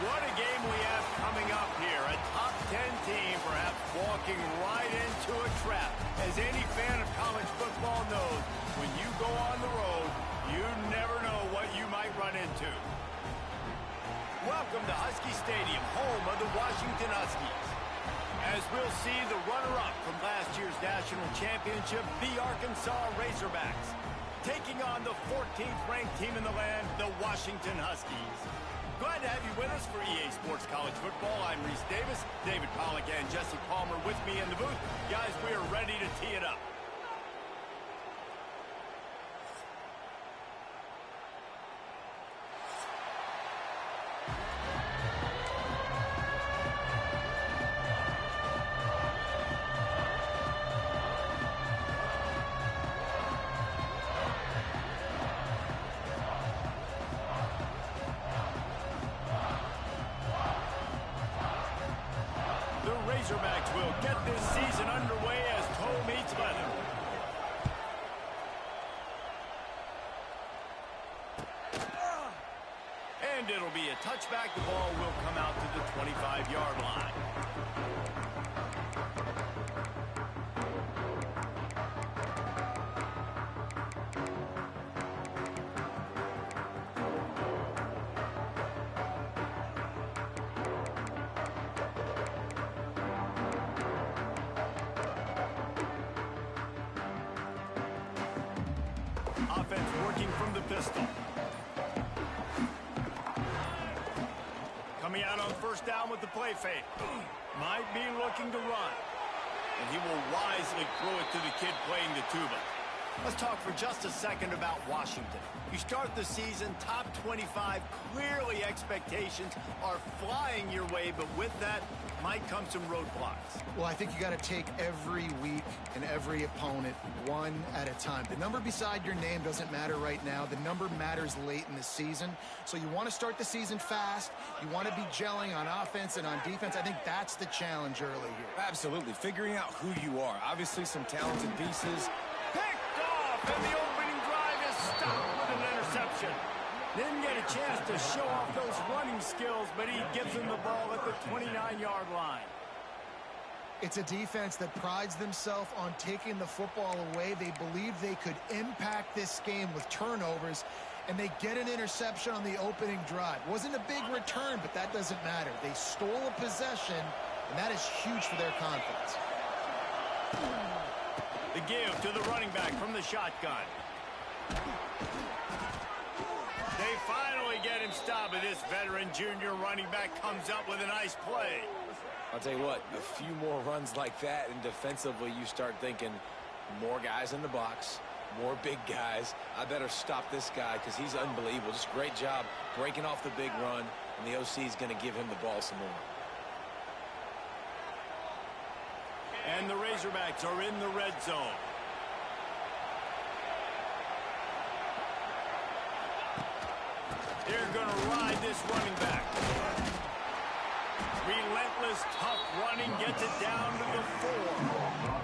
What a game we have coming up here. A top 10 team perhaps walking right into a trap. As any fan of college football knows, when you go on the road, you never know what you might run into. Welcome to Husky Stadium, home of the Washington Huskies. As we'll see the runner-up from last year's national championship, the Arkansas Razorbacks, taking on the 14th ranked team in the land, the Washington Huskies. Glad to have you with us for EA Sports College Football. I'm Reese Davis, David Pollack and Jesse Palmer with me in the booth. Guys, we are ready to tee it up. Razorbacks will get this season underway as toe meets leather. And it'll be a touchback. The ball will come out to the 25-yard line. Offense working from the pistol. Coming out on first down with the play fake. Might be looking to run. And he will wisely throw it to the kid playing the tuba. Let's talk for just a second about Washington. You start the season top 25. Clearly expectations are flying your way, but with that might come some roadblocks. Well, I think you got to take every week and every opponent one at a time. The number beside your name doesn't matter right now. The number matters late in the season. So you want to start the season fast. You want to be gelling on offense and on defense. I think that's the challenge early here. Absolutely. Figuring out who you are. Obviously some talented pieces. Picked off, and the opening drive is stopped with an interception. Didn't get a chance to show off those running skills, but he gives him the ball at the 29-yard line. It's a defense that prides themselves on taking the football away. They believe they could impact this game with turnovers, and they get an interception on the opening drive. Wasn't a big return, but that doesn't matter. They stole a possession, and that is huge for their confidence. The give to the running back from the shotgun. They finally get him stopped, and this veteran junior running back comes up with a nice play. I'll tell you what, a few more runs like that, and defensively you start thinking more guys in the box, more big guys. I better stop this guy because he's unbelievable. Just great job breaking off the big run, and the OC is going to give him the ball some more. And the Razorbacks are in the red zone. They're going to ride this running back. Relentless, tough running gets it down to the 4.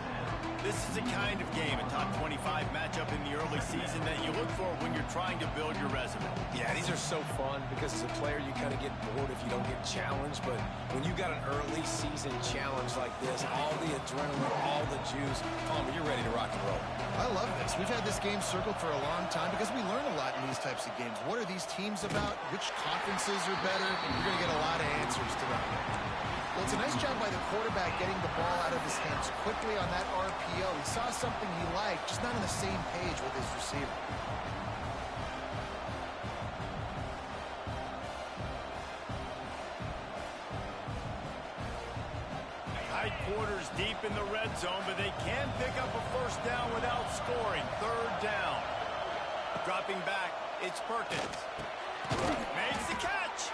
This is the kind of game, a top 25 matchup in the early season that you look for when you're trying to build your resume. Yeah, these are so fun because as a player you kind of get bored if you don't get challenged, but when you got an early season challenge like this, all the adrenaline, all the juice, Palmer, you're ready to rock and roll. I love this. We've had this game circled for a long time because we learn a lot in these types of games. What are these teams about? Which conferences are better? You're going to get a lot of answers to that. Well, it's a nice job by the quarterback getting the ball out of his hands quickly on that RPO. He saw something he liked, just not on the same page with his receiver. Tight quarters deep in the red zone, but they can pick up a first down without scoring. Third down. Dropping back, it's Perkins. Makes the catch.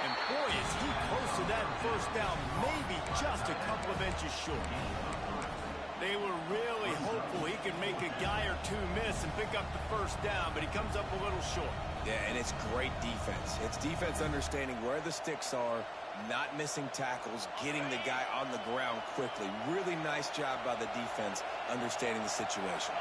And boy, is he close to that first down, maybe just a couple of inches short. They were really hopeful he could make a guy or two miss and pick up the first down, but he comes up a little short. Yeah, and it's great defense. It's defense understanding where the sticks are, not missing tackles, getting the guy on the ground quickly. Really nice job by the defense understanding the situation.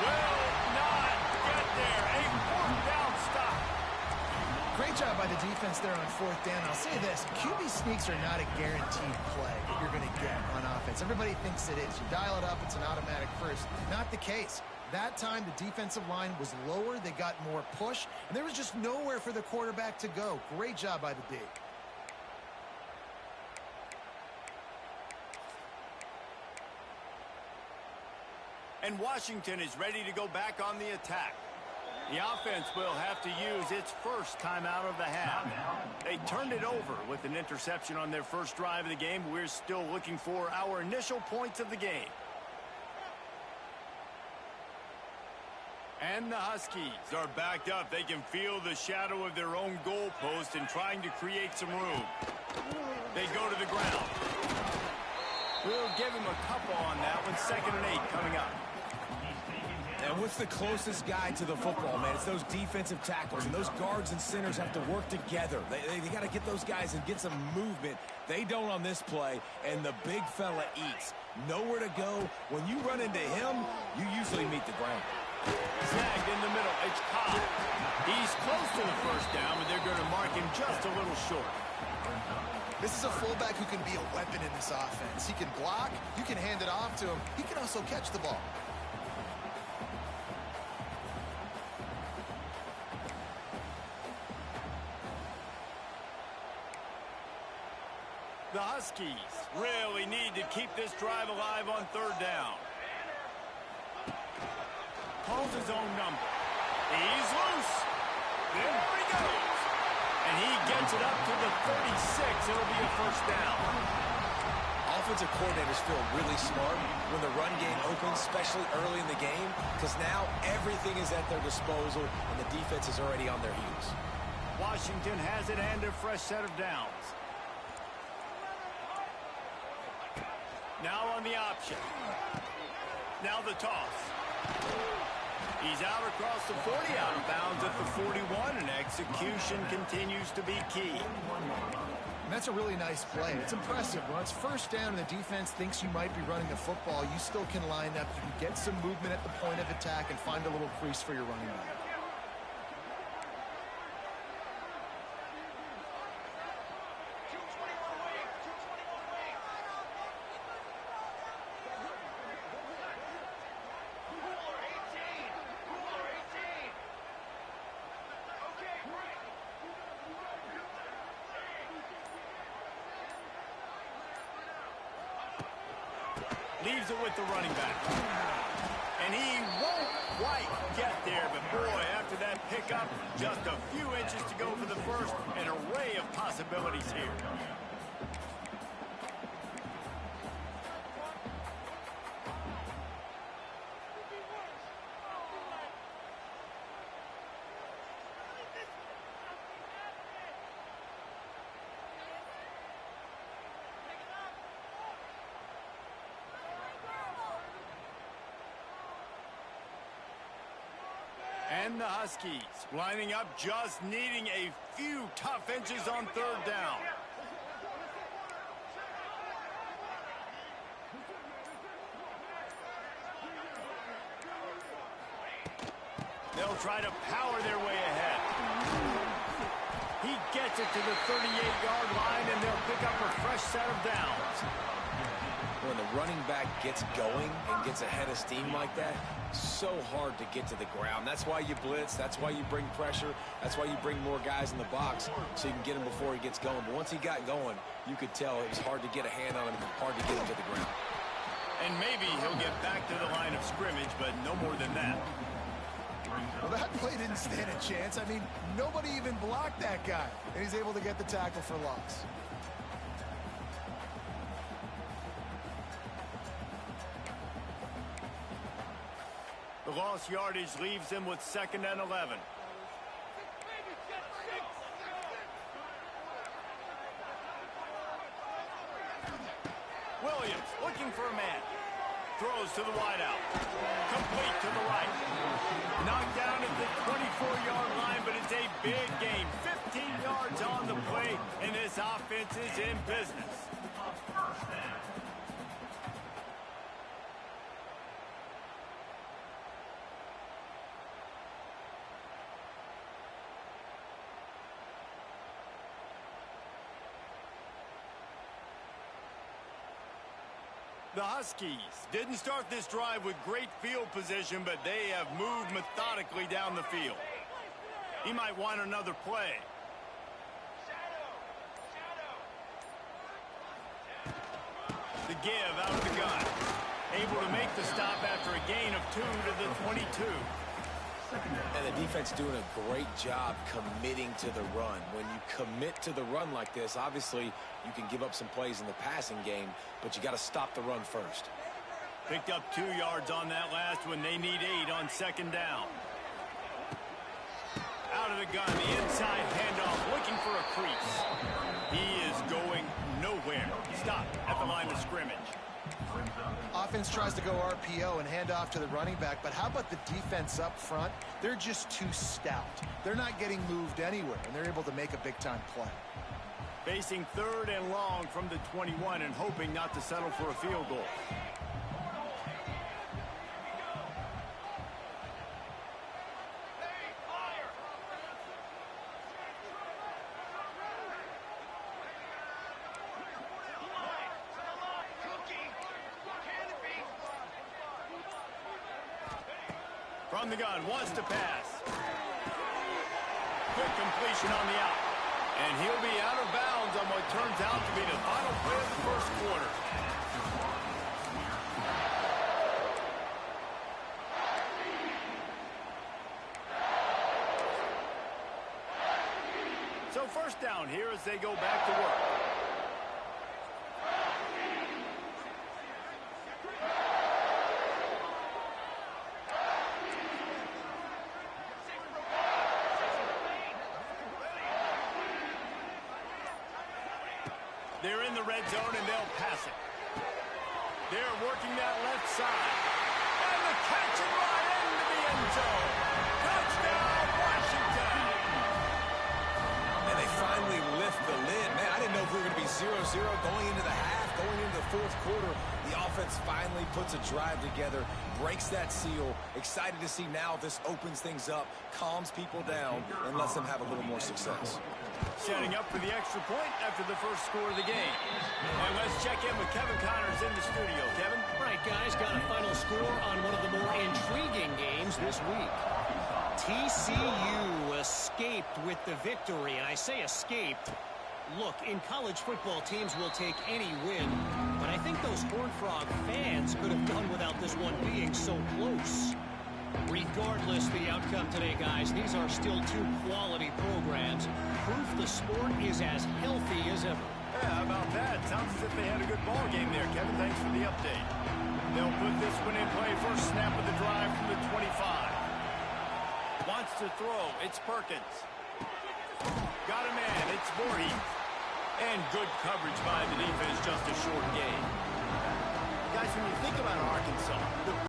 will not get there. A fourth down stop. Great job by the defense there on fourth down. I'll say this, QB sneaks are not a guaranteed play that you're going to get on offense. Everybody thinks it is. You dial it up, it's an automatic first. Not the case. That time, the defensive line was lower. They got more push, and there was just nowhere for the quarterback to go. Great job by the D. And Washington is ready to go back on the attack. The offense will have to use its first timeout of the half. They turned it over with an interception on their first drive of the game. We're still looking for our initial points of the game. And the Huskies are backed up. They can feel the shadow of their own goalpost and trying to create some room. They go to the ground. We'll give him a couple on that one. 2nd and 8 coming up. And what's the closest guy to the football, man? It's those defensive tackles, and those guards and centers have to work together. They got to get those guys and get some movement. They don't on this play, and the big fella eats. Nowhere to go. When you run into him, you usually meet the ground. Snagged in the middle. It's Cobb. He's close to the first down, but they're going to mark him just a little short. This is a fullback who can be a weapon in this offense. He can block. You can hand it off to him. He can also catch the ball. The Huskies really need to keep this drive alive on 3rd down. Calls his own number. He's loose. There he goes. And he gets it up to the 36. It'll be a first down. Offensive coordinators feel really smart when the run game opens, especially early in the game, because now everything is at their disposal and the defense is already on their heels. Washington has it and a fresh set of downs. Now on the option. Now the toss. He's out across the 40, out of bounds at the 41, and execution continues to be key. And that's a really nice play. It's impressive. When it's first down and the defense thinks you might be running the football, you still can line up. You can get some movement at the point of attack and find a little crease for your running back. Leaves it with the running back. And he won't quite get there, but boy, after that pickup, just a few inches to go for the first. An array of possibilities here. And the Huskies lining up, just needing a few tough inches on 3rd down. They'll try to power their way ahead. He gets it to the 38-yard line, and they'll pick up a fresh set of downs. When the running back gets going and gets ahead of steam like that, so hard to get to the ground. That's why you blitz. That's why you bring pressure. That's why you bring more guys in the box so you can get him before he gets going. But once he got going, you could tell it was hard to get a hand on him, hard to get him to the ground. And maybe he'll get back to the line of scrimmage, but no more than that. Well, that play didn't stand a chance. I mean, nobody even blocked that guy, and he's able to get the tackle for loss. The lost yardage leaves him with 2nd and 11. Williams looking for a man. Throws to the wideout. Complete to the right. Knocked down at the 24-yard line, but it's a big gain. 15 yards on the play, and this offense is in business. The Huskies didn't start this drive with great field position, but they have moved methodically down the field. He might want another play. The give out of the gun. Able to make the stop after a gain of 2 to the 22. And the defense doing a great job committing to the run. When you commit to the run like this, obviously you can give up some plays in the passing game, but you got to stop the run first. Picked up 2 yards on that last one. They need 8 on second down. Out of the gun, the inside handoff, looking for a crease. He is going nowhere. Stop at the line of scrimmage. Offense tries to go RPO and hand off to the running back, but how about the defense up front? They're just too stout. They're not getting moved anywhere, and they're able to make a big-time play. Facing 3rd and long from the 21 and hoping not to settle for a field goal. From the gun, wants to pass. Quick completion on the out. And he'll be out of bounds on what turns out to be the final play of the first quarter. So first down here as they go back to work. They're in the red zone, and they'll pass it. They're working that left side. And the catch and right into the end zone. Touchdown, Washington. And they finally lift the lid. Man, I didn't know if we were going to be 0-0 going into the half, going into the fourth quarter. The offense finally puts a drive together, breaks that seal. Excited to see now this opens things up, calms people down, and lets them have a little more success. Setting up for the extra point after the first score of the game. And let's check in with Kevin Connors in the studio. Kevin? Right, guys, got a final score on one of the more intriguing games this week. TCU escaped with the victory, and I say escaped. Look, in college football, teams will take any win, but I think those Horned Frog fans could have done without this one being so close. Regardless the outcome today, guys, these are still 2 quality programs. Proof the sport is as healthy as ever. Yeah, how about that? Sounds as if they had a good ball game there, Kevin. Thanks for the update. They'll put this one in play. First snap of the drive from the 25. Wants to throw. It's Perkins. Got a man. It's Voorhees. And good coverage by the defense. Just a short game. Guys, when you think about Arkansas, the